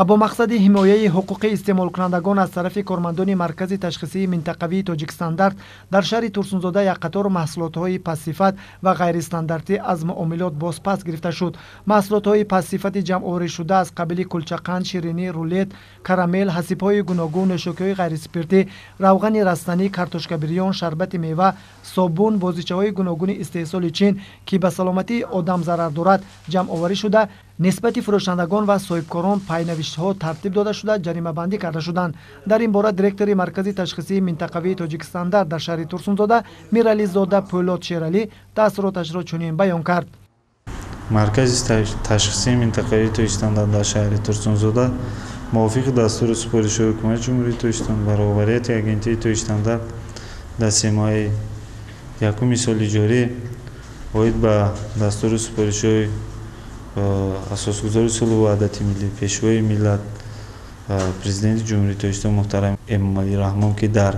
با مقصد حمایت حقوق استعمال کنندگان از طرف کارمندان مرکز تشخیصی منطقوی تاجیک استاندارد در شهر ترسونزاده یک قطار محصولات‌های پس‌صفت و غیر استانداردی از معاملات بازپس گرفته شد. محصولات‌های پس‌صفت جمع‌آوری شده از قبیل کلچه، شیرینی، رولت، کرامل، حسیب‌های گوناگون، نوشاک‌های غیر اسپرتی، روغن رستنی، کارتوشک بریان، شربت میوه، صابون، بازیچه‌های گوناگون استحصال چین که به سلامتی آدم ضرر دارد جمع‌آوری شده. نسبت فروشندگان و صاحبکاران پای‌نوشت‌ها ترتیب داده شده جریمه بندی کرده شدند. در این باره دیرکتور مرکز تشخیصی منطقوی تاجیک استاندارد در شهر ترسونزاده میرعلی زاده پولاد شیرالی تاثیراتش را چنین بیان کرد. مرکز تشخیصی منطقوی تاجیک استاندارد در شهر ترسونزاده موافق دستور سپارش‌های حکومت جمهوری تاجیکستان برآوریت агентии تاجیک استاندارد در 3 ماه یکم سال جاری اوید به دستور سپارش‌های اساسگذار صلح و وحدت ملی پیشوای ملت پرزیدنت جمهوری تاجیکستان محترم امامعلی رحمان که در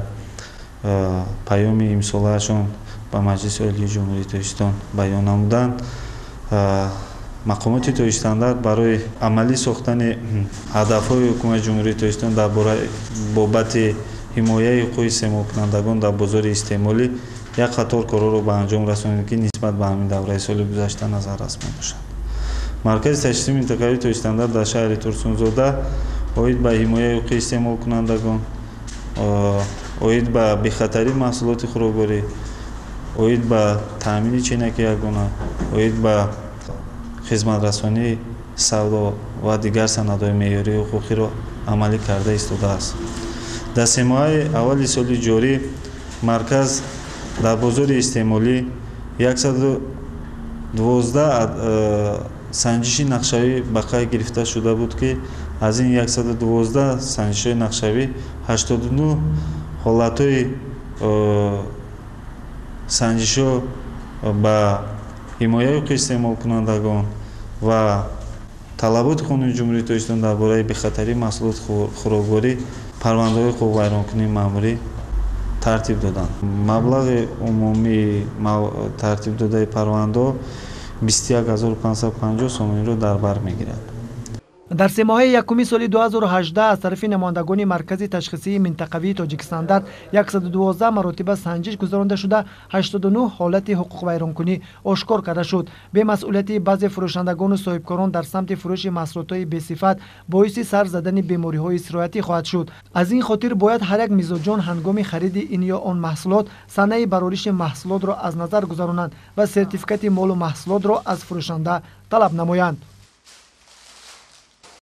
پیام امساله‌شان به مجلس عالی جمهوری تاجیکستان بیان نمودند، مقامات تاجیک استاندارد برای عملی ساختن هدف‌های حکومت جمهوری تاجیکستان در بابت حمایت حقوق استعمال کنندگان در بازار استعمالی یک قطار کارها را به انجام رسانید که نسبت به همین دوره سال گذشته نظر رسمی باشد. مرکز تشخیصی منطقوی تاجیک استاندارد در شهر ترسونزاده اوید به حمایت حقوق استعمال کنندگان، اوید به بی‌خطری محصولات خوراکواری، اوید به تامین چینک یگانه، اوید به خدمت رسانی سودا و دیگر سندهای معیاری حقوقی را عملی کرده ایستاده است. در 3 ماه اول سال جاری مرکز در بازار استعمالی 112 سنجش نقشه‌ای به قید گرفته شده بود که از این 112 سنجش‌های نقشه‌ای 89 حالت‌های سنجش‌ها به حمایت حقوق استعمال کنندگان و طلبات قانون جمهوری تاجیکستان درباره بی‌خطری محصولات خوراکواری پرونده‌های حقوق ویرانکنی مأموری ترتیب دادند. مبلغ عمومی ترتیب داده پرونده 21550 سومین را در بر می‌گیرد. در 3 ماه یکم سال 2018 از طرف نمایندگان مرکز تشخیصی منطقوی تاجیک استاندارد 112 مراتب سنجش گذرانده شده 89 حالت حقوق ویرانکنی آشکار کرده شد. به مسئولیت بعضی فروشندگان و صاحبکاران در سمت فروش محصولات بی‌صفت باعث سر زدن بیماری‌های سرایتی خواهد شد. از این خاطر باید هر یک میزبان هنگام خرید این یا آن محصولات صحنه برآورش محصولات را از نظر گذرانند و سرتیفیکات مال و محصولات را از فروشنده طلب نمایند.